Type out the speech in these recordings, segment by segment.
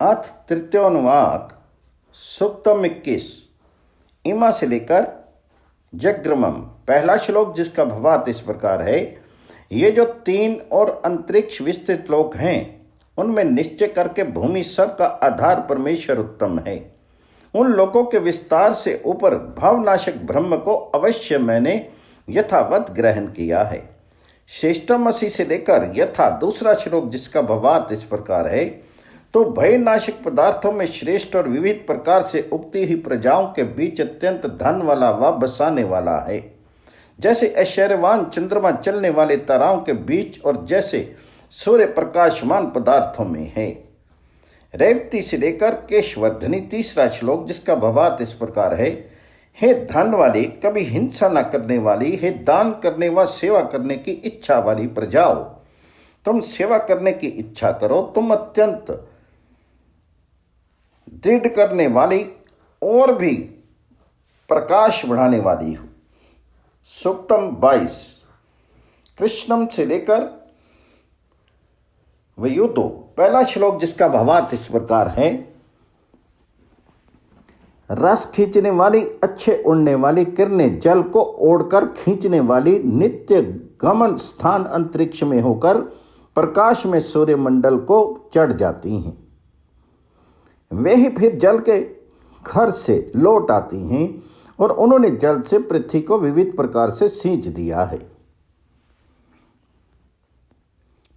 अथ तृतीयोनुवाक सूक्तम 21 इमा से लेकर जग्रमम। पहला श्लोक जिसका भावार्थ इस प्रकार है। ये जो 3 और अंतरिक्ष विस्तृत लोक हैं, उनमें निश्चय करके भूमि सब का आधार परमेश्वर उत्तम है। उन लोकों के विस्तार से ऊपर भावनाशक ब्रह्म को अवश्य मैंने यथावत ग्रहण किया है। श्रेष्ठम असी से लेकर यथा दूसरा श्लोक जिसका भावार्थ इस प्रकार है। तो भयनाशक पदार्थों में श्रेष्ठ और विविध प्रकार से उगती हुई प्रजाओं के बीच अत्यंत धन वाला व बसाने वाला है। जैसे ऐश्वर्यवान चंद्रमा चलने वाले ताराओं के बीच और जैसे सूर्य प्रकाशमान पदार्थों में है। रेवती से लेकर केशवर्धनी तीसरा श्लोक जिसका भावार्थ इस प्रकार है। हे धन वाली, कभी हिंसा न करने वाली, हे दान करने व सेवा करने की इच्छा वाली प्रजाओं, तुम सेवा करने की इच्छा करो। तुम अत्यंत दृढ़ करने वाली और भी प्रकाश बढ़ाने वाली हो। सूक्तम 22 कृष्णम से लेकर वयुतो। पहला श्लोक जिसका भावार्थ इस प्रकार है। रस खींचने वाली, अच्छे उड़ने वाली किरणें जल को ओढ़कर खींचने वाली, नित्य गमन स्थान अंतरिक्ष में होकर प्रकाश में सूर्य मंडल को चढ़ जाती हैं। वे ही फिर जल के घर से लौट आती हैं और उन्होंने जल से पृथ्वी को विविध प्रकार से सींच दिया है।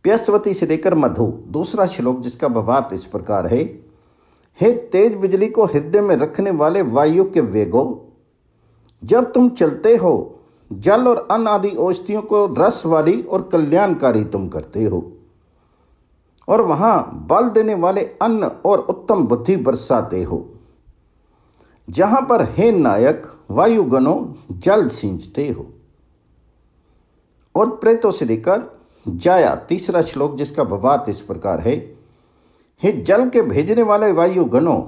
प्यस्वती से लेकर मधु दूसरा श्लोक जिसका भावार्थ इस प्रकार है। हे तेज बिजली को हृदय में रखने वाले वायु के वेगो, जब तुम चलते हो जल और अन्न आदि औषधियों को रस वाली और कल्याणकारी तुम करते हो और वहां बल देने वाले अन्न और उत्तम बुद्धि बरसाते हो। जहां पर हे नायक वायुगणों जल सींचते हो। और प्रेतों से लेकर जाया तीसरा श्लोक जिसका भावार्थ इस प्रकार है। हे जल के भेजने वाले वायुगणों,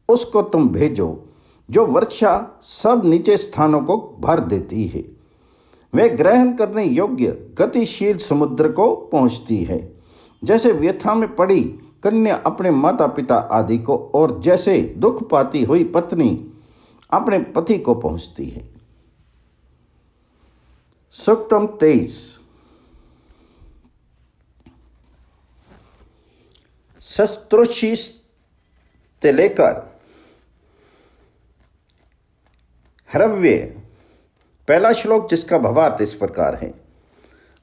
उसको तुम भेजो जो वर्षा सब नीचे स्थानों को भर देती है। वे ग्रहण करने योग्य गतिशील समुद्र को पहुंचती है, जैसे व्यथा में पड़ी कन्या अपने माता पिता आदि को, और जैसे दुख पाती हुई पत्नी अपने पति को पहुंचती है। सूक्तम 23 शस्त्रुषि से लेकर हरव्य। पहला श्लोक जिसका भावार्थ इस प्रकार है।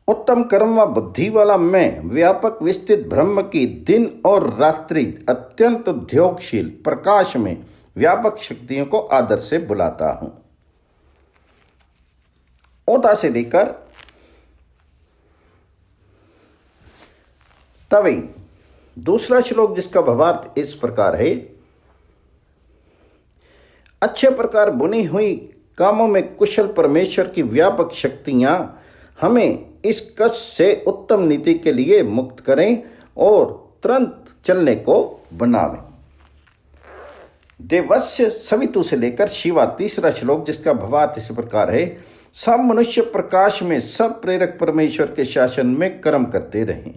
उत्तम कर्म व बुद्धि वाला मैं व्यापक विस्तृत ब्रह्म की दिन और रात्रि अत्यंत उद्योगशील प्रकाश में व्यापक शक्तियों को आदर से बुलाता हूं। ओता से लेकर तवई दूसरा श्लोक जिसका भावार्थ इस प्रकार है। अच्छे प्रकार बुनी हुई कामों में कुशल परमेश्वर की व्यापक शक्तियां हमें इस कष्ट से उत्तम नीति के लिए मुक्त करें और तुरंत चलने को बनावें। देवस्य सवितु से लेकर शिवा तीसरा श्लोक जिसका भावार्थ इस प्रकार है। सब मनुष्य प्रकाश में सब प्रेरक परमेश्वर के शासन में कर्म करते रहें।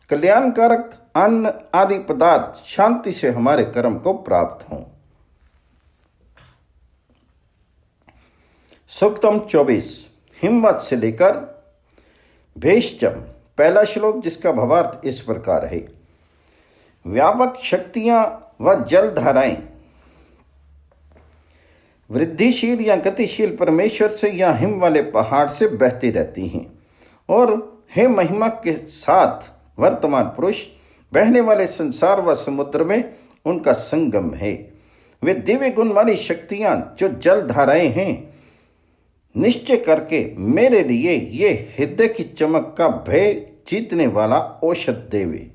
कल्याणकारक अन्न आदि पदार्थ शांति से हमारे कर्म को प्राप्त हों। सूक्तम 24 हिमवत से लेकर भेषजम। पहला श्लोक जिसका भावार्थ इस प्रकार है। व्यापक शक्तियां व जलधाराएं वृद्धिशील या गतिशील परमेश्वर से या हिम वाले पहाड़ से बहती रहती हैं, और हे महिमा के साथ वर्तमान पुरुष बहने वाले संसार व समुद्र में उनका संगम है। वे दिव्य गुण वाली शक्तियां जो जलधाराएं हैं, निश्चय करके मेरे लिए ये हृदय की चमक का भय जीतने वाला औषध देवे।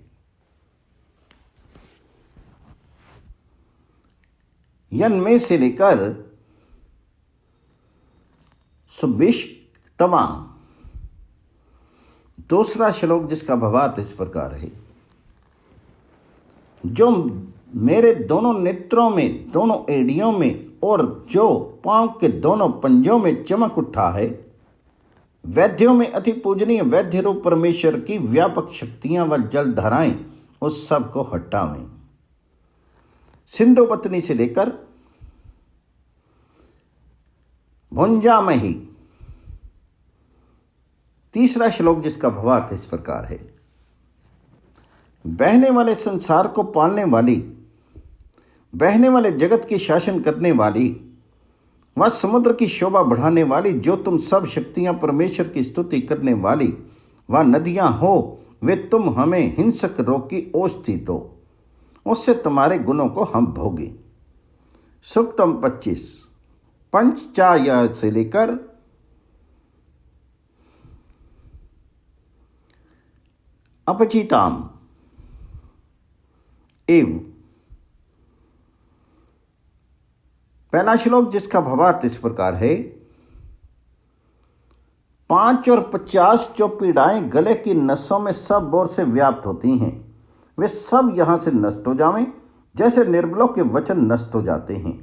में से लेकर सुबिष्तमा दूसरा श्लोक जिसका भावार्थ इस प्रकार है। जो मेरे दोनों नेत्रों में, दोनों एड़ियों में और जो पांव के दोनों पंजों में चमक उठा है, वैद्यों में अति पूजनीय वैद्य रूप परमेश्वर की व्यापक शक्तियां व जलधाराएं उस सब को हटावें। सिंधु पत्नी से लेकर भुंजामही, तीसरा श्लोक जिसका भावार्थ इस प्रकार है। बहने वाले संसार को पालने वाली, बहने वाले जगत की शासन करने वाली, वह समुद्र की शोभा बढ़ाने वाली, जो तुम सब शक्तियां परमेश्वर की स्तुति करने वाली, वह नदियां हो, वे तुम हमें हिंसक रोग की औषधि दो, उससे तुम्हारे गुणों को हम भोगे। सूक्तम 25 पंचाय से लेकर अपचिताम एव, पहला श्लोक जिसका भावार्थ इस प्रकार है। 5 और 50 जो पीड़ाएं गले की नसों में सब ओर से व्याप्त होती हैं, वे सब यहां से नष्ट हो जावें, जैसे निर्बलों के वचन नष्ट हो जाते हैं।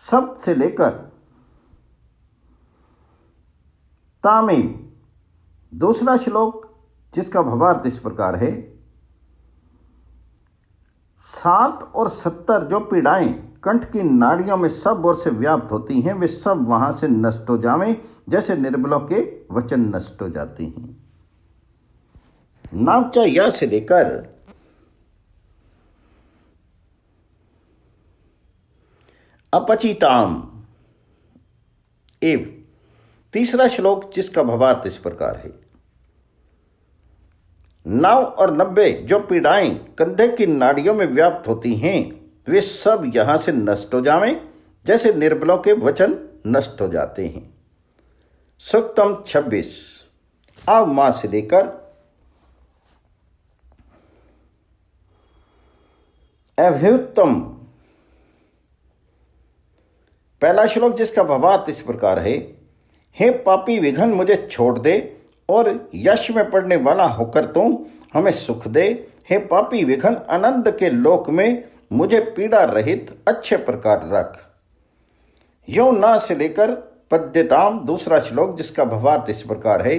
सब से लेकर तामेम, दूसरा श्लोक जिसका भावार्थ इस प्रकार है। 7 और 70 जो पीड़ाएं कंठ की नाड़ियों में सब ओर से व्याप्त होती हैं, वे सब वहां से नष्ट हो जावें, जैसे निर्बलों के वचन नष्ट हो जाते हैं। नावचा या से लेकर अपचिताम एव, तीसरा श्लोक जिसका भावार्थ इस प्रकार है। 9 और 90 जो पीड़ाएं कंधे की नाड़ियों में व्याप्त होती हैं, वे सब यहां से नष्ट हो जावें, जैसे निर्बलों के वचन नष्ट हो जाते हैं। सूक्तम 26 आव मां से लेकर अभ्युत्तम, पहला श्लोक जिसका भावार्थ इस प्रकार है। हे पापी विघन मुझे छोड़ दे और यश में पड़ने वाला होकर तू हमें सुख दे। हे पापी विघन आनंद के लोक में मुझे पीड़ा रहित अच्छे प्रकार रख। यो ना से लेकर पद्यताम, दूसरा श्लोक जिसका भावार्थ इस प्रकार है।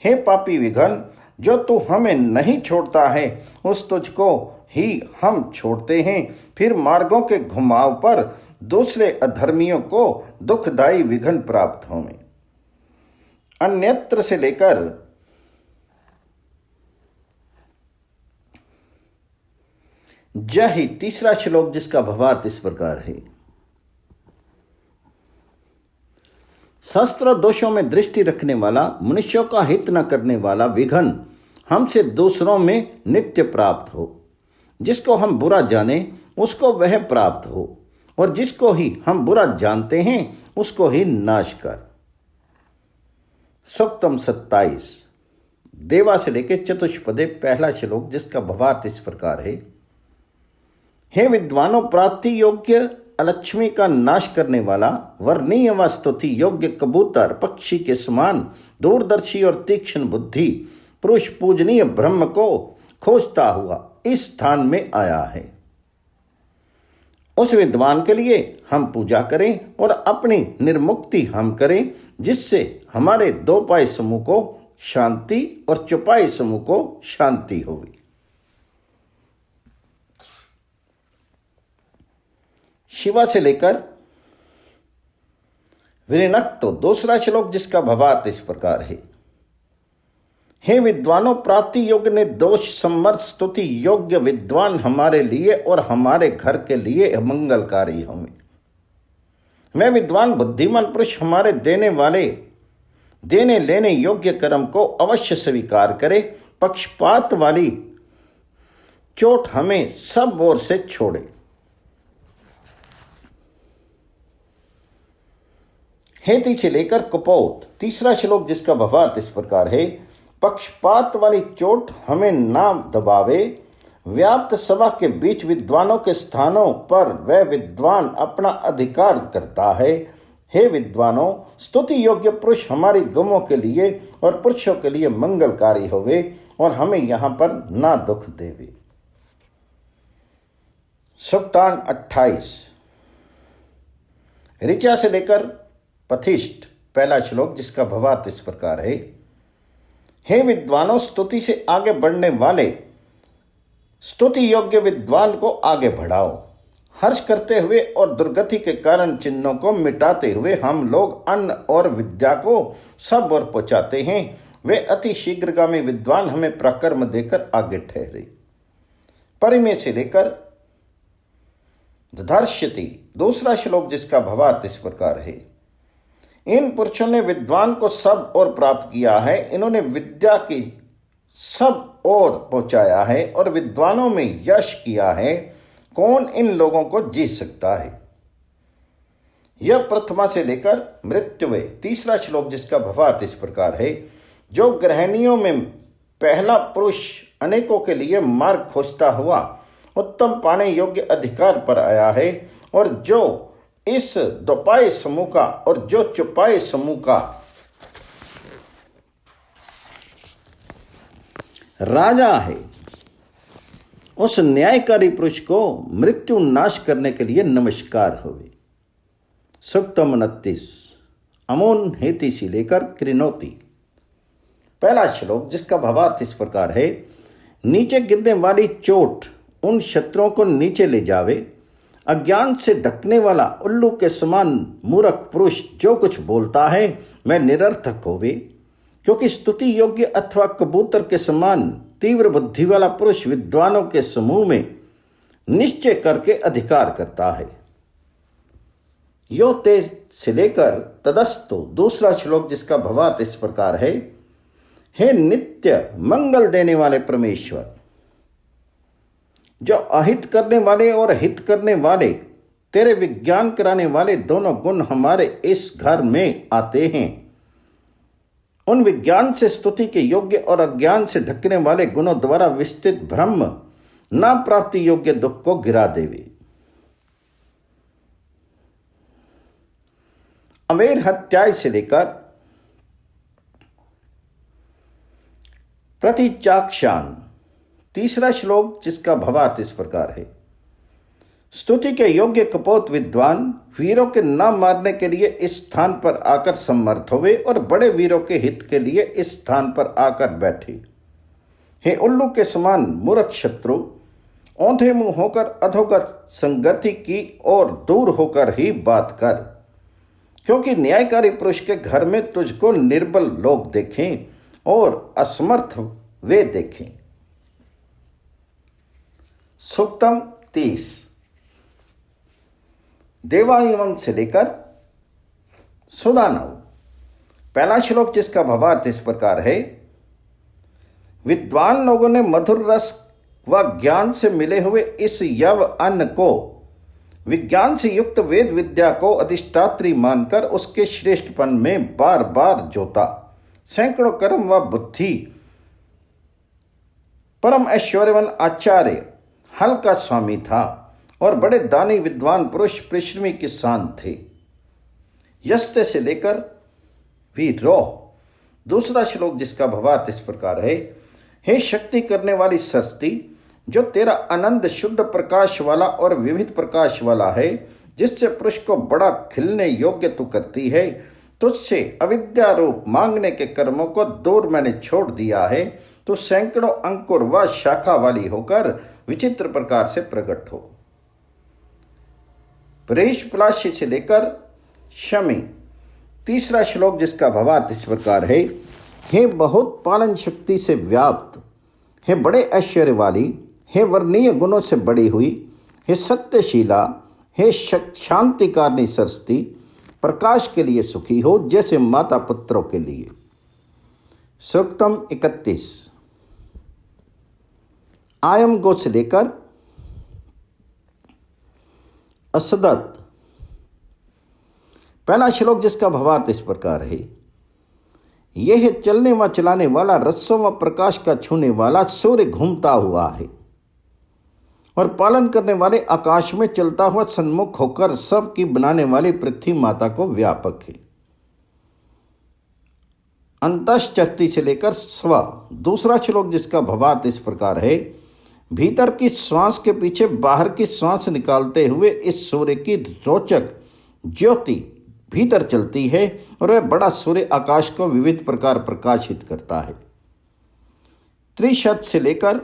हे पापी विघन जो तू हमें नहीं छोड़ता है, उस तुझको ही हम छोड़ते हैं। फिर मार्गों के घुमाव पर दूसरे अधर्मियों को दुखदायी विघन प्राप्त होंगे। अन्यत्र से लेकर जय, तीसरा श्लोक जिसका भावार्थ इस प्रकार है। शस्त्र दोषों में दृष्टि रखने वाला, मनुष्यों का हित न करने वाला विघन हमसे दूसरों में नित्य प्राप्त हो। जिसको हम बुरा जाने उसको वह प्राप्त हो, और जिसको ही हम बुरा जानते हैं उसको ही नाश कर। सूक्तम 27 देवा से लेकर चतुष्पदे, पहला श्लोक जिसका भावार्थ इस प्रकार है। हे विद्वानों, प्राप्ति योग्य अलक्ष्मी का नाश करने वाला, वर्णीय व स्तुति योग्य कबूतर पक्षी के समान दूरदर्शी और तीक्ष्ण बुद्धि पुरुष पूजनीय ब्रह्म को खोजता हुआ इस स्थान में आया है। उस विद्वान के लिए हम पूजा करें और अपनी निर्मुक्ति हम करें, जिससे हमारे 2 पाए समूह को शांति और चौपाई समूह को शांति होगी। शिवा से लेकर विरिणक्तो, दूसरा श्लोक जिसका भावार्थ इस प्रकार है। हे विद्वानों, प्राप्ति योग्य ने दोष सम्मत स्तुति योग्य विद्वान हमारे लिए और हमारे घर के लिए मंगलकारी होंगे। मैं विद्वान बुद्धिमान पुरुष हमारे देने लेने योग्य कर्म को अवश्य स्वीकार करे। पक्षपात वाली चोट हमें सब ओर से छोड़े। हेती से लेकर कपोत, तीसरा श्लोक जिसका भावार्थ इस प्रकार है। पक्षपात वाली चोट हमें ना दबावे। व्याप्त सभा के बीच विद्वानों के स्थानों पर वह विद्वान अपना अधिकार करता है। हे विद्वानों, स्तुति योग्य पुरुष हमारी गमों के लिए और पुरुषों के लिए मंगलकारी होवे और हमें यहां पर ना दुख देवे। सूक्तान 28 ऋचा से लेकर पथिष्ठ, पहला श्लोक जिसका भावार्थ इस प्रकार है। हे विद्वानों, स्तुति से आगे बढ़ने वाले स्तुति योग्य विद्वान को आगे बढ़ाओ। हर्ष करते हुए और दुर्गति के कारण चिन्हों को मिटाते हुए हम लोग अन्न और विद्या को सब ओर पहुंचाते हैं। वे अति शीघ्रगामी विद्वान हमें प्रकर्म देकर आगे ठहरे। परिमेय से लेकर दधर्ष्यति दूसरा श्लोक, जिसका भावार्थ इस प्रकार है। इन पुरुषों ने विद्वान को सब ओर प्राप्त किया है, इन्होंने विद्या की सब ओर पहुंचाया है और विद्वानों में यश किया है। कौन इन लोगों को जीत सकता है? यह प्रथमा से लेकर मृत्युवे तीसरा श्लोक, जिसका भावार्थ इस प्रकार है। जो गृहिणियों में पहला पुरुष अनेकों के लिए मार्ग खोजता हुआ उत्तम पाने योग्य अधिकार पर आया है, और जो इस दोपाय समूह का और जो चुपाय समूह का राजा है, उस न्यायकारी पुरुष को मृत्यु नाश करने के लिए नमस्कार होवे। सूक्तम 29 अमोन हेति से लेकर कृणोति। पहला श्लोक, जिसका भावार्थ इस प्रकार है। नीचे गिरने वाली चोट उन शत्रुओं को नीचे ले जावे। अज्ञान से ढकने वाला उल्लू के समान मूर्ख पुरुष जो कुछ बोलता है वह निरर्थक होवे, क्योंकि स्तुति योग्य अथवा कबूतर के समान तीव्र बुद्धि वाला पुरुष विद्वानों के समूह में निश्चय करके अधिकार करता है। यो तेज से लेकर तदस्तु दूसरा श्लोक, जिसका भावार्थ इस प्रकार है। हे नित्य मंगल देने वाले परमेश्वर, जो अहित करने वाले और हित करने वाले तेरे विज्ञान कराने वाले दोनों गुण हमारे इस घर में आते हैं, उन विज्ञान से स्तुति के योग्य और अज्ञान से ढकने वाले गुणों द्वारा विस्तृत ब्रह्म न प्राप्ति योग्य दुख को गिरा देवे। अमेर हत्याय से लेकर प्रतिचाक्षान तीसरा श्लोक, जिसका भावार्थ इस प्रकार है। स्तुति के योग्य कपोत विद्वान वीरों के न मारने के लिए इस स्थान पर आकर सम्मर्थ हुए और बड़े वीरों के हित के लिए इस स्थान पर आकर बैठे। हे उल्लू के समान मूर्ख शत्रु, औंधे मुंह होकर अधोगत संगति की और दूर होकर ही बात कर, क्योंकि न्यायकारी पुरुष के घर में तुझको निर्बल लोग देखें और असमर्थ वे देखें। सूक्तम 30 देवायुवं से लेकर सुदानव। पहला श्लोक, जिसका भावार्थ इस प्रकार है। विद्वान लोगों ने मधुर रस व ज्ञान से मिले हुए इस यव अन्न को विज्ञान से युक्त वेद विद्या को अधिष्ठात्री मानकर उसके श्रेष्ठपन में बार बार जोता। सैकड़ों कर्म व बुद्धि परम ऐश्वर्यवान आचार्य हल का स्वामी था और बड़े दानी विद्वान पुरुष परिश्रमी किसान थे। यस्ते से लेकर वीरोह दूसरा श्लोक, जिसका भावार्थ इस प्रकार है। हे शक्ति करने वाली सरस्वती, जो तेरा आनंद शुद्ध प्रकाश वाला और विविध प्रकाश वाला है, जिससे पुरुष को बड़ा खिलने योग्य तू करती है, तुझसे अविद्या रूप मांगने के कर्मों को दूर मैंने छोड़ दिया है। तो सैकड़ों अंकुर व शाखा वाली होकर विचित्र प्रकार से प्रकट हो। परेश पलाशी से लेकर शमी तीसरा श्लोक, जिसका भावार्थ इस प्रकार है। हे बहुत पालन शक्ति से व्याप्त, हे बड़े ऐश्वर्य वाली, हे वर्णीय गुणों से बड़ी हुई, हे सत्यशीला, हे शांतिकारणी सरस्वती, प्रकाश के लिए सुखी हो जैसे माता पुत्रों के लिए। सूक्तम 31 आयम गो से लेकर असदत। पहला श्लोक, जिसका भावार्थ इस प्रकार है। यह है चलने व चलाने वाला, रस्सों व प्रकाश का छूने वाला, सूर्य घूमता हुआ है और पालन करने वाले आकाश में चलता हुआ सन्मुख होकर सबकी बनाने वाली पृथ्वी माता को व्यापक है। अंतश्चक्ति से लेकर स्व दूसरा श्लोक, जिसका भावार्थ इस प्रकार है। भीतर की श्वास के पीछे बाहर की श्वास निकालते हुए इस सूर्य की रोचक ज्योति भीतर चलती है और वह बड़ा सूर्य आकाश को विविध प्रकार प्रकाशित करता है। त्रिशत से लेकर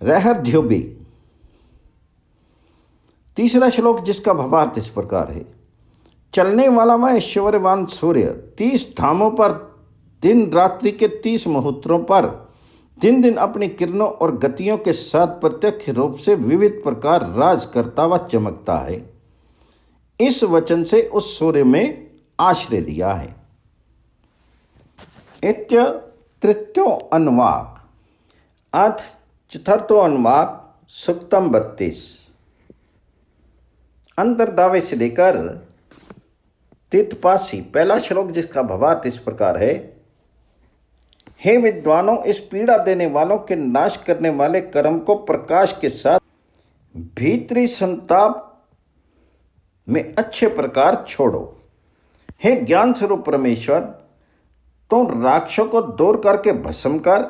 रहर्द्योबी। तीसरा श्लोक जिसका भावार्थ इस प्रकार है। चलने वाला वह ऐश्वर्यवान सूर्य 30 धामों पर दिन रात्रि के 30 मुहूर्तों पर दिन दिन अपनी किरणों और गतियों के साथ प्रत्यक्ष रूप से विविध प्रकार राज करता व चमकता है। इस वचन से उस सूर्य में आश्रय लिया है। इत्य तृतीयो अनुवाक। अथ चतुर्थो अनुवाक सूक्तम 32। अंतर्दावे से लेकर तीर्थपासी। पहला श्लोक जिसका भावार्थ इस प्रकार है। हे विद्वानों, इस पीड़ा देने वालों के नाश करने वाले कर्म को प्रकाश के साथ भीतरी संताप में अच्छे प्रकार छोड़ो। हे ज्ञान स्वरूप परमेश्वर, तो राक्षसों को दूर करके भस्म कर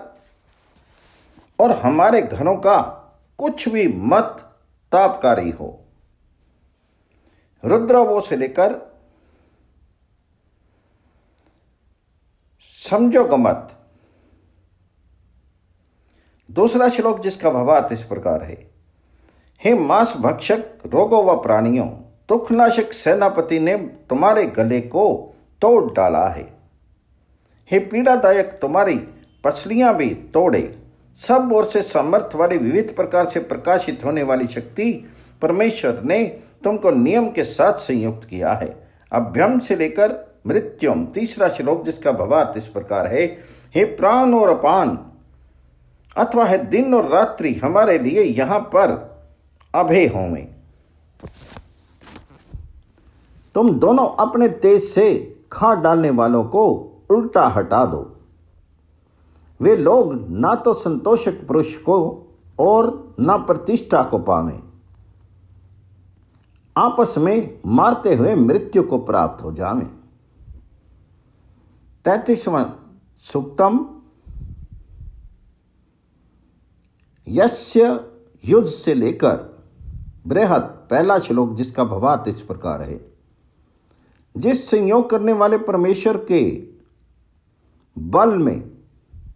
और हमारे घरों का कुछ भी मत तापकारी हो। रुद्रवो से लेकर समझो गमत। दूसरा श्लोक जिसका भावार्थ इस प्रकार है। हे मांस भक्षक रोगों व प्राणियों, दुखनाशक सेनापति ने तुम्हारे गले को तोड़ डाला है। हे पीड़ादायक, तुम्हारी पसलियां भी तोड़े। सब ओर से सामर्थ्य वाली विविध प्रकार से प्रकाशित होने वाली शक्ति परमेश्वर ने तुमको नियम के साथ संयुक्त किया है। अभ्यम से लेकर मृत्युम। तीसरा श्लोक जिसका भावार्थ इस प्रकार है। हे प्राण और अपान अथवा है दिन और रात्रि हमारे लिए यहां पर अभय होवे। तुम दोनों अपने तेज से खा डालने वालों को उल्टा हटा दो। वे लोग ना तो संतोषक पुरुष को और ना प्रतिष्ठा को पावे, आपस में मारते हुए मृत्यु को प्राप्त हो जावे। 33वां सूक्तम। यस्य युद्ध से लेकर बृहद। पहला श्लोक जिसका भावार्थ इस प्रकार है। जिस संयोग करने वाले परमेश्वर के बल में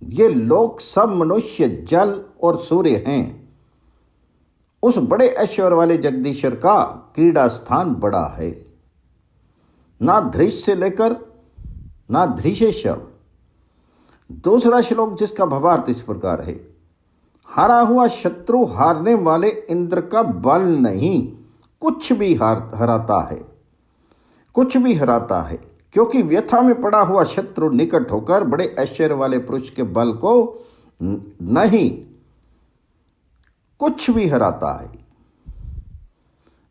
ये लोग सब मनुष्य, जल और सूर्य हैं, उस बड़े ऐश्वर्य वाले जगदीश्वर का क्रीड़ा स्थान बड़ा है। ना धृष से लेकर ना धृषेशव। दूसरा श्लोक जिसका भावार्थ इस प्रकार है। हारा हुआ शत्रु हारने वाले इंद्र का बल नहीं, कुछ भी हराता है, कुछ भी हराता है, क्योंकि व्यथा में पड़ा हुआ शत्रु निकट होकर बड़े ऐश्वर्य वाले पुरुष के बल को नहीं कुछ भी हराता है।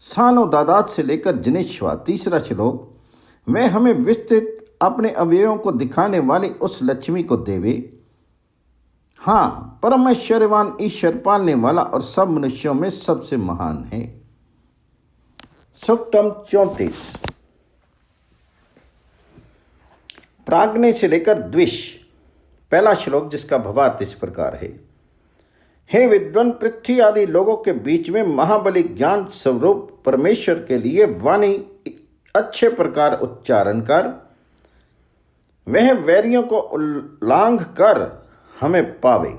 सानो दादात से लेकर जनेश्वा। तीसरा श्लोक। वह हमें विस्तृत अपने अवयवों को दिखाने वाली उस लक्ष्मी को देवे। हाँ, परम ऐश्वर्यवान ईश्वर पालने वाला और सब मनुष्यों में सबसे महान है। सूक्तम 34। प्राग्ञ से लेकर द्विष। पहला श्लोक जिसका भावार्थ इस प्रकार है। हे विद्वान, पृथ्वी आदि लोगों के बीच में महाबली ज्ञान स्वरूप परमेश्वर के लिए वाणी अच्छे प्रकार उच्चारण कर वह वैरियों को उल्लांघ कर हमें पावे।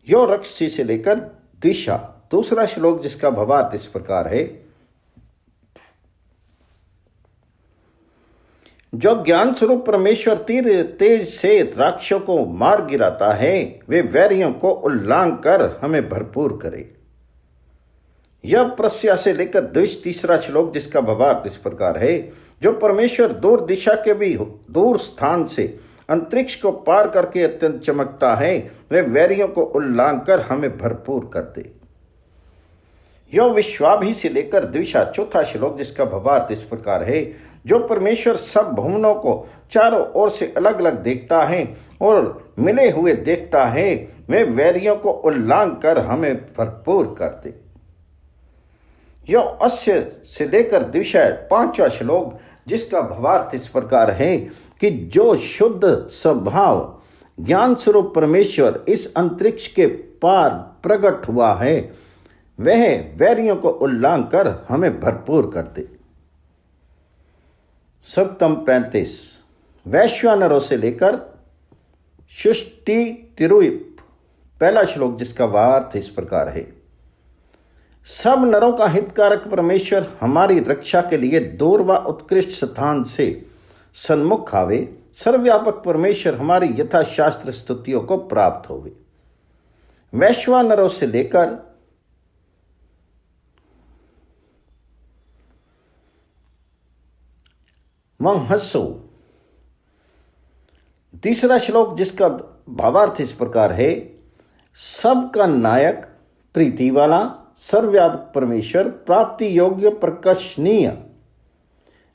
यो रक्षसी से लेकर दिशा। दूसरा श्लोक जिसका भावार्थ इस प्रकार है। जो ज्ञान स्वरूप परमेश्वर तीर तेज से राक्षसों को मार गिराता है, वे वैरियों को उल्लांघ कर हमें भरपूर करे। यह प्रस्या से लेकर द्विष। तीसरा श्लोक जिसका भावार्थ इस प्रकार है। जो परमेश्वर दूर दिशा के भी दूर स्थान से अंतरिक्ष को पार करके अत्यंत चमकता है, वे वैरियों को उल्लांघ कर हमें भरपूर कर दे। यो विश्वाभी से लेकर द्विषा। चौथा श्लोक जिसका भावार्थ इस प्रकार है। जो परमेश्वर सब भुवनों को चारों ओर से अलग अलग देखता है और मिले हुए देखता है, वे वैरियों को उल्लांघ कर हमें भरपूर कर दे। यो अस्य से लेकर द्विशय। पांचवा श्लोक जिसका भावार्थ इस प्रकार है कि जो शुद्ध स्वभाव ज्ञान स्वरूप परमेश्वर इस अंतरिक्ष के पार प्रकट हुआ है, वह वैरियों को उल्लांघ कर हमें भरपूर कर दे। सूक्तम 35। वैश्वानरों से लेकर सृष्टि तिरुप। पहला श्लोक जिसका भावार्थ इस प्रकार है। सब नरों का हितकारक परमेश्वर हमारी रक्षा के लिए दूर व उत्कृष्ट स्थान से सन्मुख आवे। सर्वव्यापक परमेश्वर हमारी यथाशास्त्र स्तुतियों को प्राप्त होवे। वैश्वानरों से लेकर महसो, तीसरा श्लोक जिसका भावार्थ इस प्रकार है। सबका नायक, प्रीति वाला, सर्वव्यापक परमेश्वर प्राप्ति योग्य, प्रकाशनीय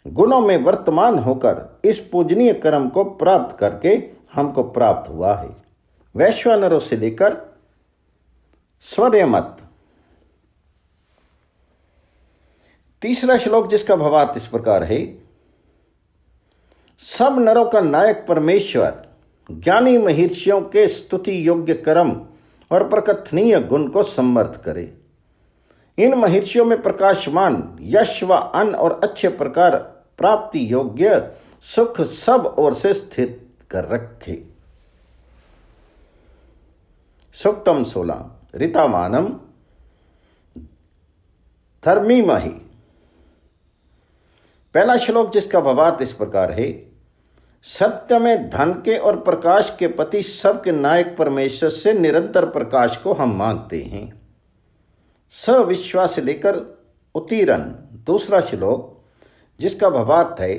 गुणों में वर्तमान होकर इस पूजनीय कर्म को प्राप्त करके हमको प्राप्त हुआ है। वैश्वानरों से लेकर स्वर्यमत, तीसरा श्लोक जिसका भावार्थ इस प्रकार है। सब नरों का नायक परमेश्वर ज्ञानी महर्षियों के स्तुति योग्य कर्म और प्रकथनीय गुण को समर्थ करे। इन महर्षियों में प्रकाशमान यश व अन्न और अच्छे प्रकार प्राप्ति योग्य सुख सब ओर से स्थित कर रखे। सूक्तम 16 ऋतावानम धर्मीमहि, पहला श्लोक जिसका भावार्थ इस प्रकार है। सत्य में धन के और प्रकाश के पति सबके नायक परमेश्वर से निरंतर प्रकाश को हम मांगते हैं। सविश्वास से लेकर उत्तीर्ण, दूसरा श्लोक जिसका भावार्थ है।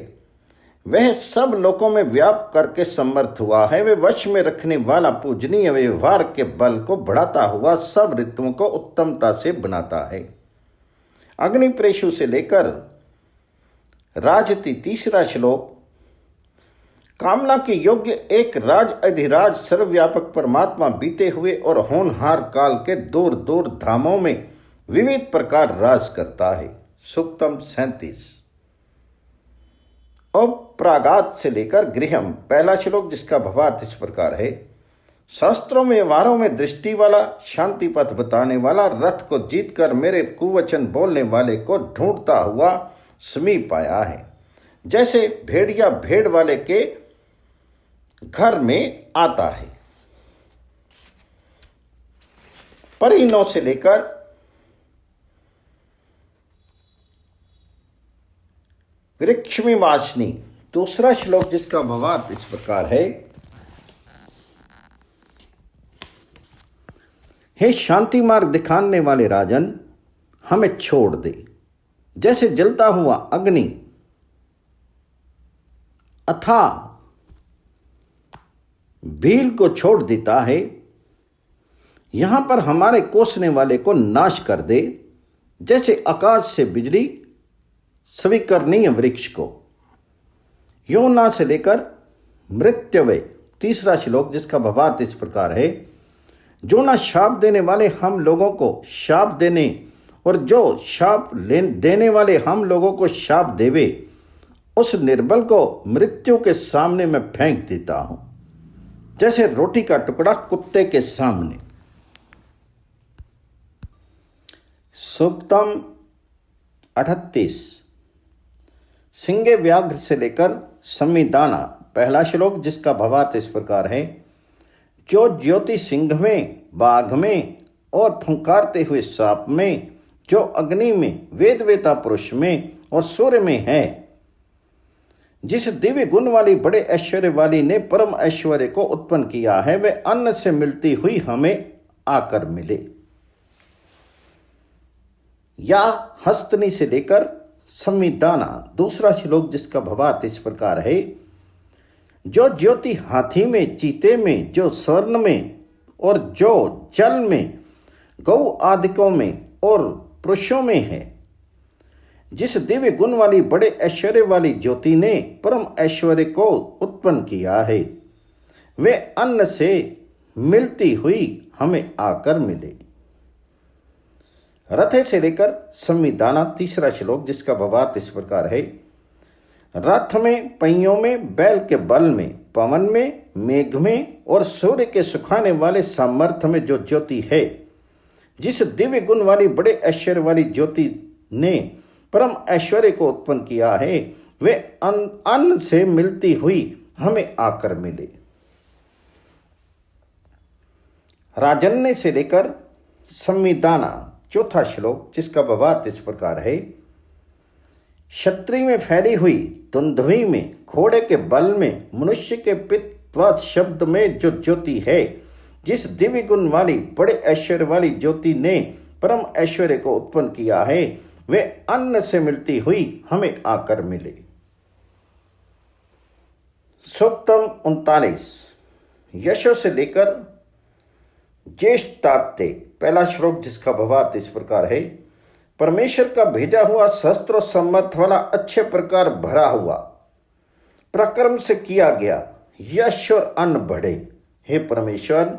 वह सब लोकों में व्याप करके समर्थ हुआ है। वे वश में रखने वाला पूजनीय व्यवहार के बल को बढ़ाता हुआ सब ऋतुओं को उत्तमता से बनाता है। अग्निप्रेषु से लेकर राजति, तीसरा श्लोक। कामना के योग्य एक राज अधिराज सर्वव्यापक परमात्मा बीते हुए और होनहार काल के दूर दूर धामों में विविध प्रकार राज करता है। सूक्तम 37 और प्रागात से लेकर गृहम, पहला श्लोक जिसका भावार्थ इस प्रकार है। शास्त्रों में व्यवहारों में दृष्टि वाला, शांति पथ बताने वाला, रथ को जीतकर मेरे कुवचन बोलने वाले को ढूंढता हुआ समीप आया है। जैसे भेड़िया भेड़ वाले के घर में आता है। परिणों से लेकर वृक्षमी वाचनी, दूसरा श्लोक जिसका भावार्थ इस प्रकार है। हे शांति मार्ग दिखाने वाले राजन, हमें छोड़ दे। जैसे जलता हुआ अग्नि अथा भील को छोड़ देता है, यहां पर हमारे कोसने वाले को नाश कर दे। जैसे आकाश से बिजली स्वीकरणीय वृक्ष को। योना से लेकर मृत्यवे, तीसरा श्लोक जिसका भावार्थ इस प्रकार है। जो ना शाप देने वाले हम लोगों को शाप देने और जो शाप देने वाले हम लोगों को शाप देवे, उस निर्बल को मृत्यु के सामने मैं फेंक देता हूं, जैसे रोटी का टुकड़ा कुत्ते के सामने। सूक्तम 38 सिंगे व्याघ्र से लेकर संविधाना, पहला श्लोक जिसका भावार्थ इस प्रकार है। जो ज्योति सिंह में, बाघ में और फुंकारते हुए सांप में, जो अग्नि में, वेदवेता पुरुष में और सूर्य में है, जिस दिव्य गुण वाली बड़े ऐश्वर्य वाली ने परम ऐश्वर्य को उत्पन्न किया है, वे अन्न से मिलती हुई हमें आकर मिले। या हस्तनी से लेकर संविधाना, दूसरा श्लोक जिसका भावार्थ इस प्रकार है। जो ज्योति हाथी में, चीते में, जो स्वर्ण में और जो जल में, गौ आदिकों में और पुरुषों में है, जिस दिव्य गुण वाली बड़े ऐश्वर्य वाली ज्योति ने परम ऐश्वर्य को उत्पन्न किया है, वे अन्न से मिलती हुई हमें आकर मिले। रथे से लेकर संविधाना, तीसरा श्लोक जिसका भावार्थ इस प्रकार है। रथ में, पहियों में, बैल के बल में, पवन में, मेघ में और सूर्य के सुखाने वाले सामर्थ्य में जो ज्योति है, जिस दिव्य गुण वाली बड़े ऐश्वर्य वाली ज्योति ने परम ऐश्वर्य को उत्पन्न किया है, वे अन्न से मिलती हुई हमें आकर मिले। राजन्य से लेकर संविधाना, चौथा श्लोक, जिसका भावार्थ इस प्रकार है। क्षत्रिय में फैली हुई धुंधुई में, घोड़े के बल में, मनुष्य के पित्तवाद शब्द में जो ज्योति है, जिस दिव्य गुण वाली बड़े ऐश्वर्य वाली ज्योति ने परम ऐश्वर्य को उत्पन्न किया है, वे अन्न से मिलती हुई हमें आकर मिले। सूक्तम 39, यशो से लेकर ज्येष्ठाते, पहला श्लोक, जिसका भावार्थ इस प्रकार है। परमेश्वर का भेजा हुआ शस्त्र समर्थ वाला, अच्छे प्रकार भरा हुआ, प्रक्रम से किया गया यश और अन्न बढ़े। हे परमेश्वर,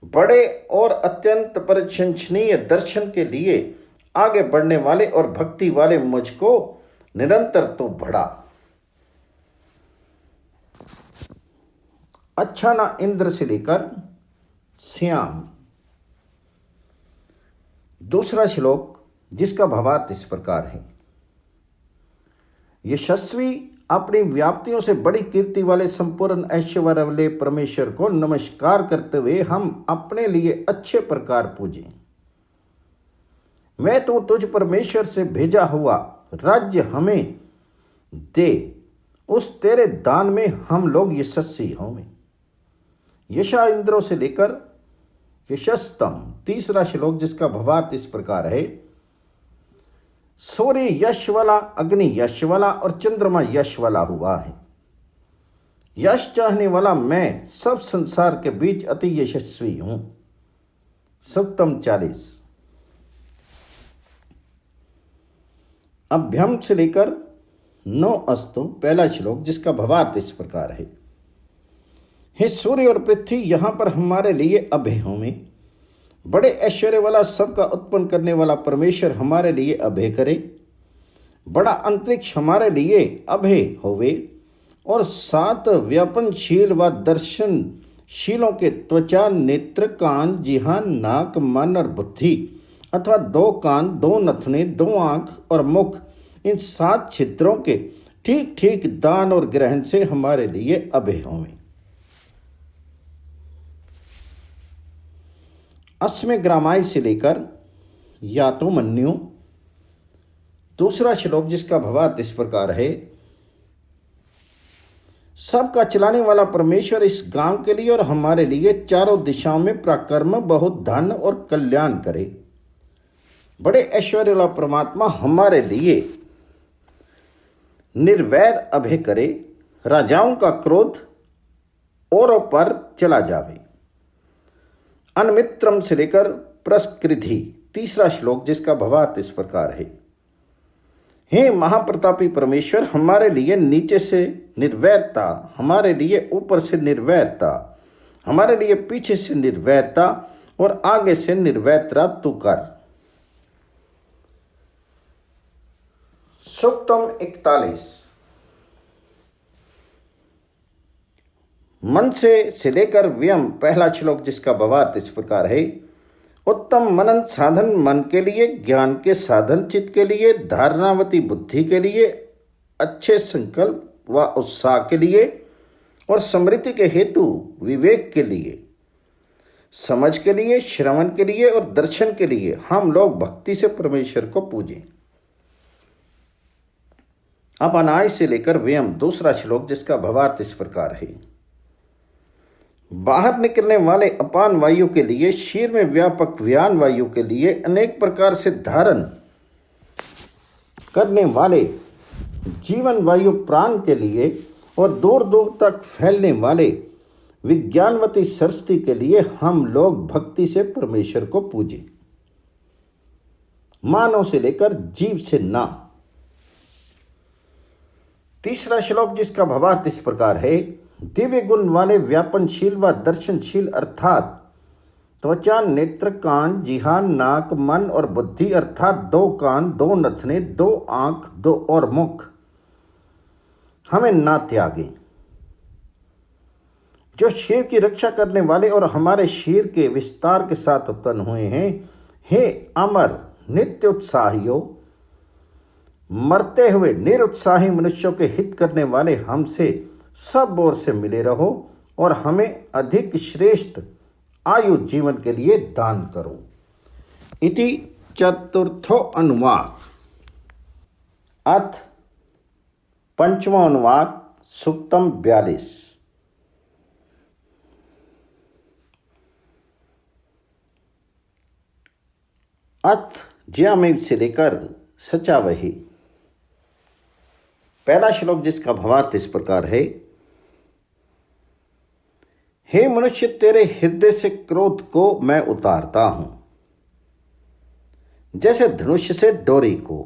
बड़े और अत्यंत प्रशंसनीय दर्शन के लिए आगे बढ़ने वाले और भक्ति वाले मुझको निरंतर तो बढ़ा। अच्छा ना इंद्र से लेकर श्याम, दूसरा श्लोक, जिसका भावार्थ इस प्रकार है। यशस्वी अपनी व्याप्तियों से बड़ी कीर्ति वाले संपूर्ण ऐश्वर्य वाले परमेश्वर को नमस्कार करते हुए हम अपने लिए अच्छे प्रकार पूजें। मैं तो तुझ परमेश्वर से भेजा हुआ राज्य हमें दे, उस तेरे दान में हम लोग यशस्वी होंगे। यशा इंद्रों से लेकर यशस्तम, तीसरा श्लोक, जिसका भावार्थ इस प्रकार है। सूर्य यश वाला, अग्नि यश वाला और चंद्रमा यश वाला हुआ है। यश चाहने वाला मैं सब संसार के बीच अति यशस्वी हूं। सूक्तम 40, अभ्यम से लेकर 9 अस्तु, पहला श्लोक, जिसका भावार्थ इस प्रकार है। हे सूर्य और पृथ्वी यहां पर हमारे लिए अभय होवे। बड़े ऐश्वर्य वाला, सबका उत्पन्न करने वाला परमेश्वर हमारे लिए अभय करे। बड़ा अंतरिक्ष हमारे लिए अभय होवे और 7 व्यापनशील व दर्शनशीलों के त्वचा, नेत्र, कान, जिह्वा, नाक, मन और बुद्धि, अथवा 2 कान, 2 नथने, 2 आंख और मुख, इन 7 छिद्रों के ठीक ठीक दान और ग्रहण से हमारे लिए अभय होवे। अस्मे ग्रामाय से लेकर या तो मन्यु, दूसरा श्लोक, जिसका भावार्थ इस प्रकार है। सबका चलाने वाला परमेश्वर इस गांव के लिए और हमारे लिए चारों दिशाओं में पराक्रम, बहुत धन और कल्याण करे। बड़े ऐश्वर्य वाला परमात्मा हमारे लिए निर्वैर अभय करे। राजाओं का क्रोध औरों पर चला जावे। अनमित्रम से लेकर प्रस्कृधि, तीसरा श्लोक, जिसका भावार्थ इस प्रकार है। हे महाप्रतापी परमेश्वर, हमारे लिए नीचे से निर्वैरता, हमारे लिए ऊपर से निर्वैरता, हमारे लिए पीछे से निर्वैरता और आगे से निर्वैरता तू कर। सूक्तम 41, मन से लेकर व्यम, पहला श्लोक, जिसका भावार्थ इस प्रकार है। उत्तम मनन साधन मन के लिए, ज्ञान के साधन चित्त के लिए, धारणावती बुद्धि के लिए, अच्छे संकल्प व उत्साह के लिए और समृद्धि के हेतु विवेक के लिए, समझ के लिए, श्रवण के लिए और दर्शन के लिए हम लोग भक्ति से परमेश्वर को पूजें। अपनाय से लेकर व्यम, दूसरा श्लोक, जिसका भावार्थ इस प्रकार है। बाहर निकलने वाले अपान वायु के लिए, शीर में व्यापक व्यान वायु के लिए, अनेक प्रकार से धारण करने वाले जीवन वायु प्राण के लिए और दूर दूर तक फैलने वाले विज्ञानवती सरस्वती के लिए हम लोग भक्ति से परमेश्वर को पूजें। मानव से लेकर जीव से ना। तीसरा श्लोक, जिसका भावार्थ इस प्रकार है। दिव्य गुण वाले, व्यापनशील व दर्शनशील, अर्थात त्वचा, नेत्र, कान, जिह्वा, नाक, मन और बुद्धि, अर्थात 2 कान, 2 नथने, 2 आंख, 2 और मुख, हमें ना त्यागे। जो शीर की रक्षा करने वाले और हमारे शीर के विस्तार के साथ उत्पन्न हुए हैं। हे अमर नित्य उत्साहियों, मरते हुए निरुत्साही मनुष्यों के हित करने वाले, हमसे सब ओर से मिले रहो और हमें अधिक श्रेष्ठ आयु जीवन के लिए दान करो। इति चतुर्थो अनुवाक। अथ पंचमो अनुवाक सूक्तम 42। अथ ज्यामेव से लेकर सचा वही। पहला श्लोक जिसका भावार्थ इस प्रकार है। हे मनुष्य, तेरे हृदय से क्रोध को मैं उतारता हूं, जैसे धनुष से डोरी को,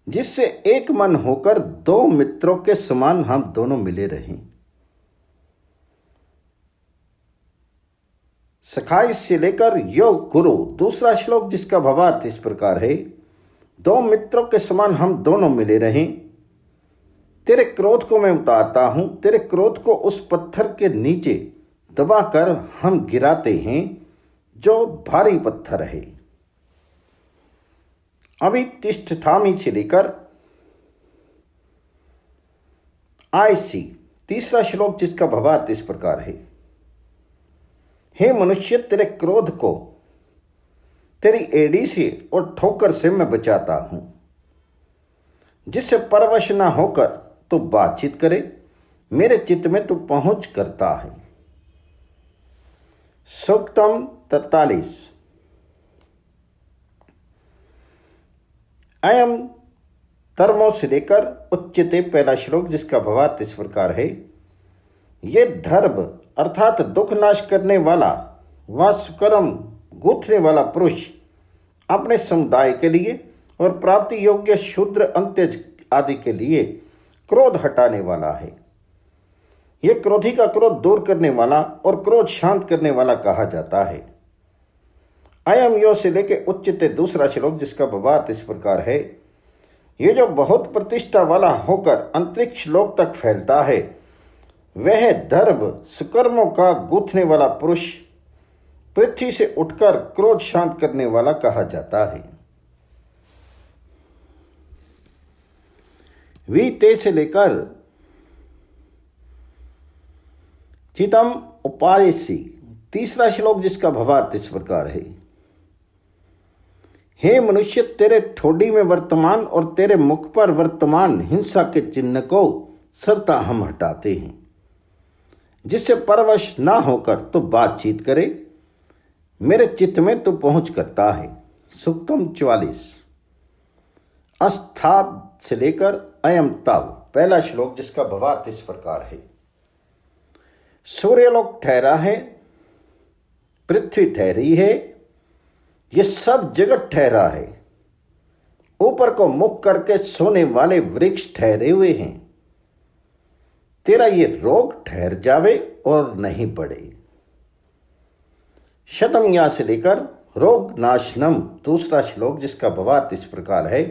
जिससे एक मन होकर दो मित्रों के समान हम दोनों मिले रहें। सखाई से लेकर योग गुरु। दूसरा श्लोक जिसका भावार्थ इस प्रकार है। दो मित्रों के समान हम दोनों मिले रहें। तेरे क्रोध को मैं उतारता हूं, तेरे क्रोध को उस पत्थर के नीचे दबाकर हम गिराते हैं जो भारी पत्थर है। अभी तिष्ठथामि से लेकर आयसी। तीसरा श्लोक जिसका भावार्थ इस प्रकार है। हे मनुष्य, तेरे क्रोध को तेरी एड़ी से और ठोकर से मैं बचाता हूं, जिससे परवश ना होकर तो बातचीत करे, मेरे चित्त में तू पहुंच करता है। सूक्तम 43। अयम धर्मों से लेकर उच्चते। पहला श्लोक जिसका भावार्थ इस प्रकार है। ये धर्म अर्थात दुख नाश करने वाला व सुकर्म गूंथने वाला पुरुष अपने समुदाय के लिए और प्राप्ति योग्य शूद्र अंत्यज आदि के लिए क्रोध हटाने वाला है। यह क्रोधी का क्रोध दूर करने वाला और क्रोध शांत करने वाला कहा जाता है। अयम यो से लेके उच्चते। दूसरा श्लोक जिसका भावार्थ इस प्रकार है। ये जो बहुत प्रतिष्ठा वाला होकर अंतरिक्ष लोक तक फैलता है, वह धर्म सुकर्मों का गूंथने वाला पुरुष पृथ्वी से उठकर क्रोध शांत करने वाला कहा जाता है। वीते से लेकर चितम उपायसी। तीसरा श्लोक जिसका भावार्थ इस प्रकार है। हे मनुष्य, तेरे ठोडी में वर्तमान और तेरे मुख पर वर्तमान हिंसा के चिन्ह को सरता हम हटाते हैं, जिससे परवश ना होकर तो बातचीत करे, मेरे चित्त में तो पहुंच करता है। सूक्तम 44। अस्थात से लेकर अयम तव। पहला श्लोक जिसका भावार्थ इस प्रकार है। सूर्यलोक ठहरा है, पृथ्वी ठहरी है, ये सब जगत ठहरा है। ऊपर को मुख करके सोने वाले वृक्ष ठहरे हुए हैं। तेरा ये रोग ठहर जावे और नहीं बढ़े। शतम या से लेकर रोग नाशनम। दूसरा श्लोक जिसका भावार्थ इस प्रकार है।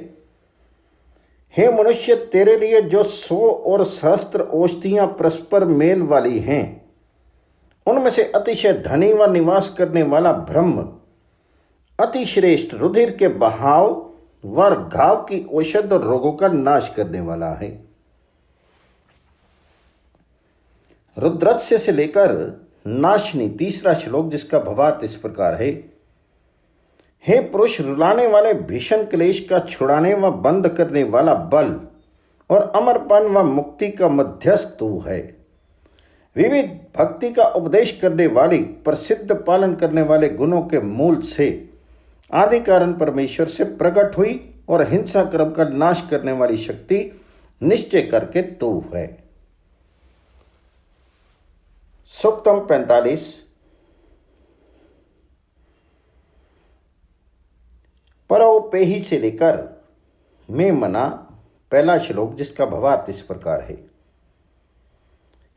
हे मनुष्य, तेरे लिए जो 100 और सहस्त्र औषधियां परस्पर मेल वाली हैं, उनमें से अतिशय धनी व निवास करने वाला ब्रह्म अति श्रेष्ठ रुधिर के बहाव व घाव की औषध और रोगों का नाश करने वाला है। रुद्रस्य से लेकर नाशनी। तीसरा श्लोक जिसका भावार्थ इस प्रकार है। हे पुरुष, रुलाने वाले भीषण क्लेश का छुड़ाने व बंद करने वाला बल और अमरपन व मुक्ति का मध्यस्थ तू है। विविध भक्ति का उपदेश करने वाली प्रसिद्ध पालन करने वाले गुणों के मूल से आदि कारण परमेश्वर से प्रकट हुई और हिंसा कर्म का नाश करने वाली शक्ति निश्चय करके तू है। सूक्तम 45। परोपेही से लेकर में मना। पहला श्लोक जिसका भावार्थ इस प्रकार है।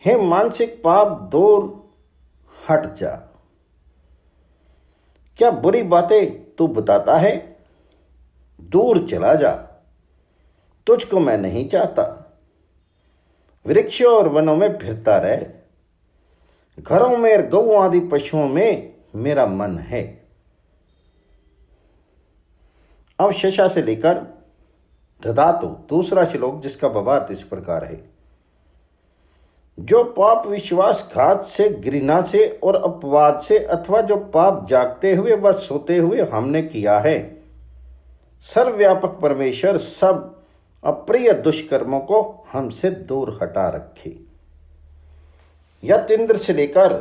हे मानसिक पाप दूर हट जा। क्या बुरी बातें तू बताता है? दूर चला जा, तुझको मैं नहीं चाहता। वृक्षों और वनों में फिरता रह। घरों में और गऊ आदि पशुओं में मेरा मन है। अवशेषा से लेकर धातु। दूसरा श्लोक जिसका भावार्थ इस प्रकार है। जो पाप विश्वासघात से, घृणा से और अपवाद से, अथवा जो पाप जागते हुए व सोते हुए हमने किया है, सर्वव्यापक परमेश्वर सब अप्रिय दुष्कर्मों को हमसे दूर हटा रखे। यत इंद्र से लेकर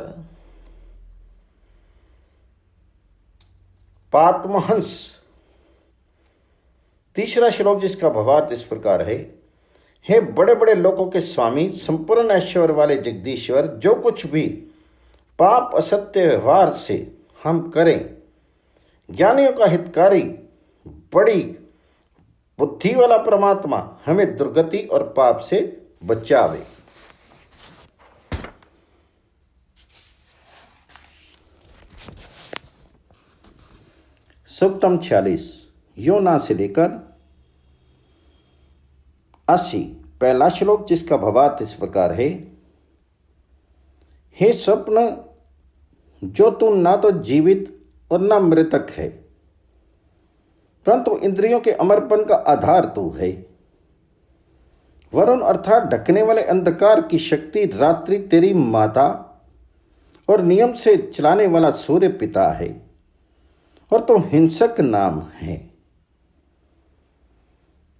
पातमहंस, तीसरा श्लोक जिसका भावार्थ इस प्रकार है। हे बड़े बड़े लोगों के स्वामी, संपूर्ण ऐश्वर्य वाले जगदीश्वर, जो कुछ भी पाप असत्य व्यवहार से हम करें, ज्ञानियों का हितकारी, बड़ी बुद्धि वाला परमात्मा हमें दुर्गति और पाप से बचावे। सूक्तम 46 योना से लेकर 80, पहला श्लोक जिसका भावार्थ इस प्रकार है। हे स्वप्न, जो तू ना तो जीवित और ना मृतक है, परंतु इंद्रियों के अमरपन का आधार तू है। वरुण अर्थात ढकने वाले अंधकार की शक्ति रात्रि तेरी माता और नियम से चलाने वाला सूर्य पिता है, और तो हिंसक नाम है।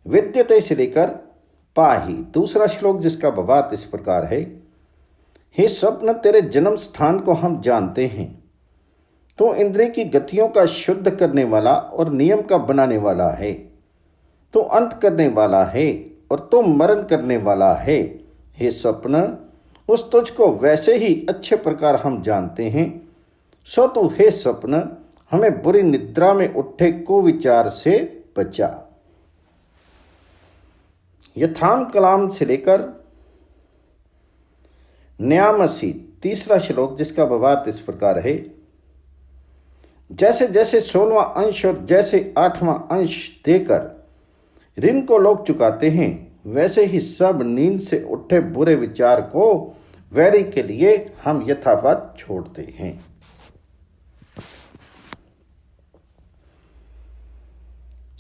विद्यते से लेकर पाही, दूसरा श्लोक जिसका भावार्थ इस प्रकार है। हे स्वप्न, तेरे जन्म स्थान को हम जानते हैं। तो इंद्रिय की गतियों का शुद्ध करने वाला और नियम का बनाने वाला है। तो अंत करने वाला है और तो मरण करने वाला है। हे स्वप्न, उस तुझको वैसे ही अच्छे प्रकार हम जानते हैं। सो तू हे स्वप्न, हमें बुरी निद्रा में उठे कुविचार से बचा। यथाम कलाम से लेकर न्यामसी, तीसरा श्लोक जिसका भावार्थ इस प्रकार है। जैसे जैसे 16वां अंश और जैसे 8वां अंश देकर ऋण को लोग चुकाते हैं, वैसे ही सब नींद से उठे बुरे विचार को वैरी के लिए हम यथावत छोड़ते हैं।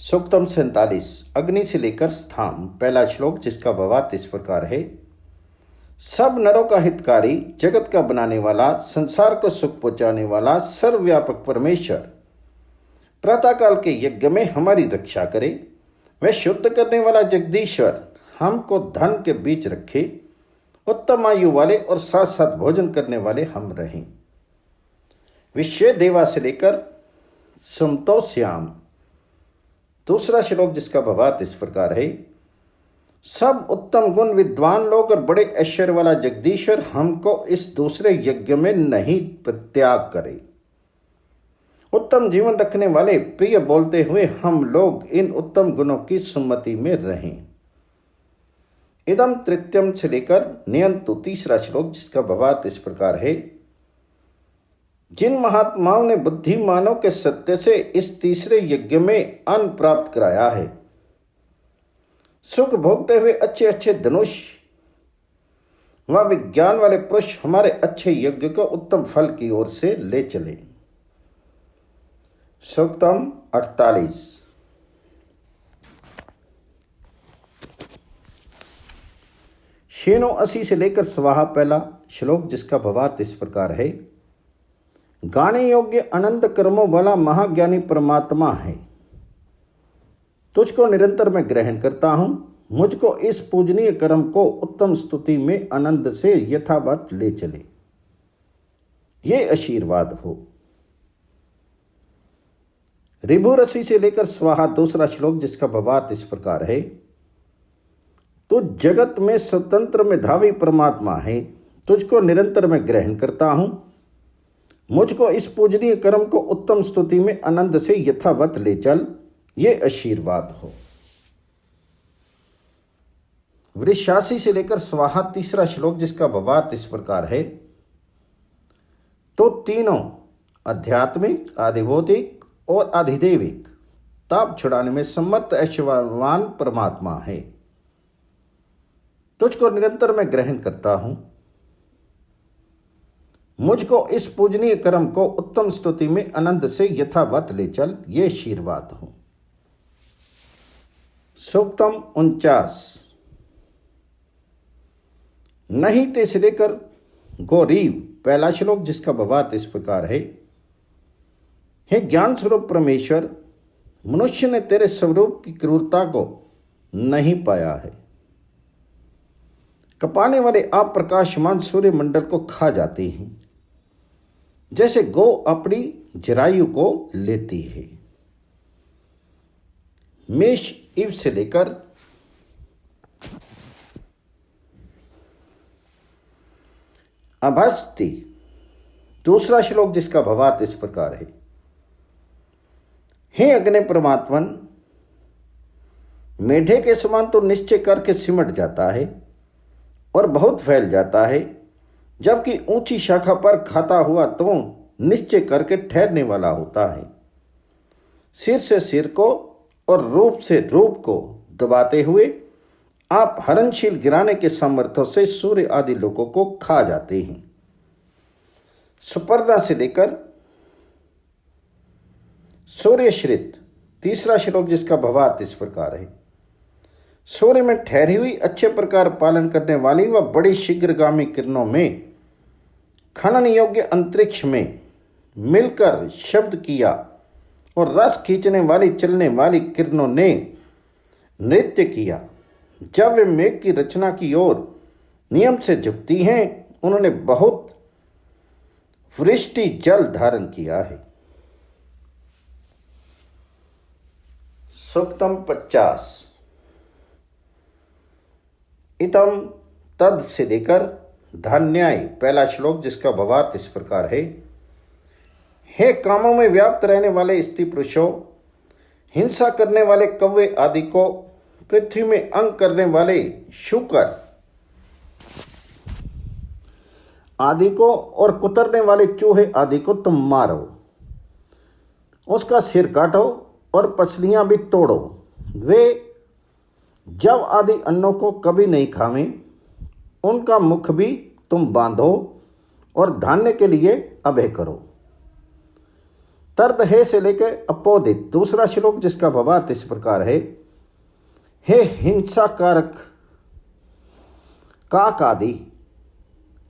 सूक्तम 47 अग्नि से लेकर स्थाम, पहला श्लोक जिसका भावार्थ इस प्रकार है। सब नरों का हितकारी, जगत का बनाने वाला, संसार को सुख पहुंचाने वाला सर्वव्यापक परमेश्वर प्रातःकाल के यज्ञ में हमारी रक्षा करे। वह शुद्ध करने वाला जगदीश्वर हमको धन के बीच रखे, उत्तम आयु वाले और साथ साथ भोजन करने वाले हम रहें। विश्व देवा से लेकर सुमतोश्याम, दूसरा श्लोक जिसका भावार्थ इस प्रकार है। सब उत्तम गुण विद्वान लोग और बड़े ऐश्वर्य वाला जगदीश्वर हमको इस दूसरे यज्ञ में नहीं त्याग करे। उत्तम जीवन रखने वाले प्रिय बोलते हुए हम लोग इन उत्तम गुणों की सुमति में रहें। इदम तृतीयम से लेकर नियंतु, तीसरा श्लोक जिसका भावार्थ इस प्रकार है। जिन महात्माओं ने बुद्धिमानों के सत्य से इस तीसरे यज्ञ में अन्न प्राप्त कराया है, सुख भोगते हुए अच्छे अच्छे धनुष व विज्ञान वाले पुरुष हमारे अच्छे यज्ञ को उत्तम फल की ओर से ले चले। सूक्तम 48 शेनो 80 से लेकर स्वाहा, पहला श्लोक जिसका भावार्थ इस प्रकार है। गाने योग्य अनंत कर्मों वाला महाज्ञानी परमात्मा है, तुझको निरंतर मैं ग्रहण करता हूं। मुझको इस पूजनीय कर्म को उत्तम स्तुति में आनंद से यथावत ले चले, ये आशीर्वाद हो। ऋभुरसी से लेकर स्वाहा, दूसरा श्लोक जिसका भावार्थ इस प्रकार है। तू जगत में स्वतंत्र मेधावी परमात्मा है, तुझको निरंतर मैं ग्रहण करता हूं। मुझको इस पूजनीय कर्म को उत्तम स्तुति में आनंद से यथावत ले चल, ये आशीर्वाद हो। वृषासी से लेकर स्वाहा, तीसरा श्लोक जिसका भावार्थ इस प्रकार है। तो तीनों आध्यात्मिक, आधिभौतिक और आधिदैविक ताप छुड़ाने में समर्थ ऐश्वर्यवान परमात्मा है, तुझको निरंतर मैं ग्रहण करता हूं। मुझको इस पूजनीय कर्म को उत्तम स्तुति में आनंद से यथावत ले चल, ये आशीर्वाद हो। सूक्तम 49 नहीं ते से लेकर गौरीव पहला श्लोक जिसका भावार्थ इस प्रकार है, हे ज्ञान स्वरूप परमेश्वर, मनुष्य ने तेरे स्वरूप की क्रूरता को नहीं पाया है। कपाने वाले आप प्रकाशमान सूर्य मंडल को खा जाते हैं, जैसे गौ अपनी जरायु को लेती है। मेष इव से लेकर अभस्ति दूसरा श्लोक जिसका भावार्थ इस प्रकार है, हे अग्नि परमात्मन, मेढे के समान तो निश्चय करके सिमट जाता है और बहुत फैल जाता है, जबकि ऊंची शाखा पर खाता हुआ तो निश्चय करके ठहरने वाला होता है। सिर से सिर को और रूप से रूप को दबाते हुए आप हरणशील गिराने के सामर्थ्य से सूर्य आदि लोगों को खा जाते हैं। सुपर्णा से लेकर सूर्यश्रित तीसरा श्लोक जिसका भावार्थ इस प्रकार है, सूर्य में ठहरी हुई अच्छे प्रकार पालन करने वाली व बड़ी शीघ्रगामी किरणों में खनन योग्य अंतरिक्ष में मिलकर शब्द किया और रस खींचने वाली चलने वाली किरणों ने नृत्य किया। जब वे मेघ की रचना की ओर नियम से झुकती हैं, उन्होंने बहुत वृष्टि जल धारण किया है। सूक्तम 50 इतम तद से लेकर धान्याय पहला श्लोक जिसका भावार्थ इस प्रकार है, हे कामों में व्याप्त रहने वाले स्त्री पुरुषों, हिंसा करने वाले कौवे आदि को, पृथ्वी में अंग करने वाले शूकर आदि को और कुतरने वाले चूहे आदि को तुम मारो, उसका सिर काटो और पसलियां भी तोड़ो। वे जब आदि अन्नों को कभी नहीं खावें, उनका मुख भी तुम बांधो और धान्य के लिए अभय करो। तर्द है से लेकर अपोदित दूसरा श्लोक जिसका भावार्थ इस प्रकार है, हे हिंसाकारक काक आदि,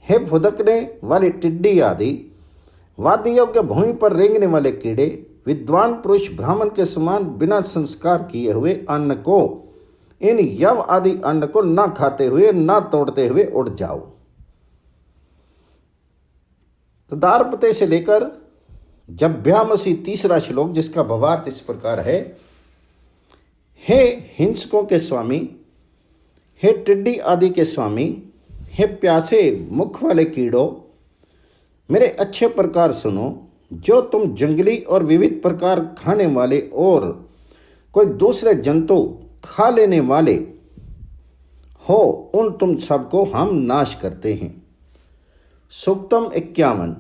हे फुदकने वाली टिड्डी आदि, वाद्य योग्य भूमि पर रेंगने वाले कीड़े, विद्वान पुरुष ब्राह्मण के समान बिना संस्कार किए हुए अन्न को, इन यव आदि अन्न को न खाते हुए न तोड़ते हुए उड़ जाओ। तदारपते से लेकर जभ्यामसी तीसरा श्लोक जिसका भावार्थ इस प्रकार है, हे हिंसकों के स्वामी, हे टिड्डी आदि के स्वामी, हे प्यासे मुख वाले कीड़ों, मेरे अच्छे प्रकार सुनो। जो तुम जंगली और विविध प्रकार खाने वाले और कोई दूसरे जंतु खा लेने वाले हो, उन तुम सबको हम नाश करते हैं। सूक्तम 51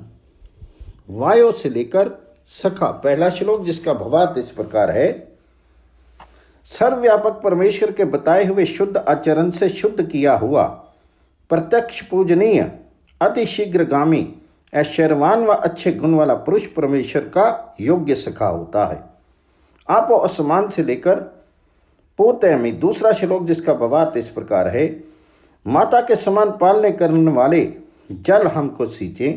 वायु से लेकर सखा पहला श्लोक जिसका भावार्थ इस प्रकार है, सर्वव्यापक परमेश्वर के बताए हुए शुद्ध आचरण से शुद्ध किया हुआ प्रत्यक्ष पूजनीय अति शीघ्रगामी ऐश्वर्यवान व अच्छे गुण वाला पुरुष परमेश्वर का योग्य सखा होता है। आप आसमान से लेकर पोते में दूसरा श्लोक जिसका भावार्थ इस प्रकार है, माता के समान पालने करने वाले जल हमको सींचे,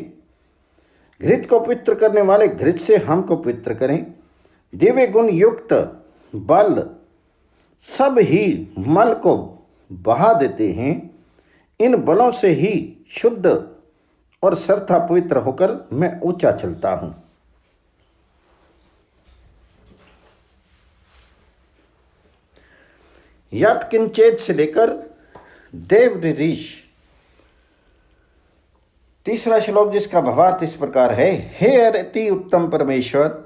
घृत को पवित्र करने वाले घृत से हमको पवित्र करें। दिव्य गुण युक्त बल सब ही मल को बहा देते हैं। इन बलों से ही शुद्ध और सर्था पवित्र होकर मैं ऊंचा चलता हूं। यत किंचेत से लेकर देव ऋष तीसरा श्लोक जिसका भावार्थ इस प्रकार है, हे अति उत्तम परमेश्वर,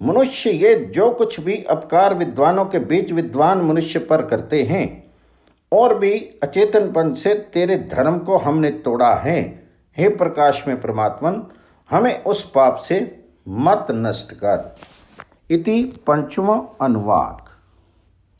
मनुष्य ये जो कुछ भी अपकार विद्वानों के बीच विद्वान मनुष्य पर करते हैं और भी अचेतनपन से तेरे धर्म को हमने तोड़ा है। हे प्रकाश में परमात्मन, हमें उस पाप से मत नष्ट कर। इति पंचम अनुवाद।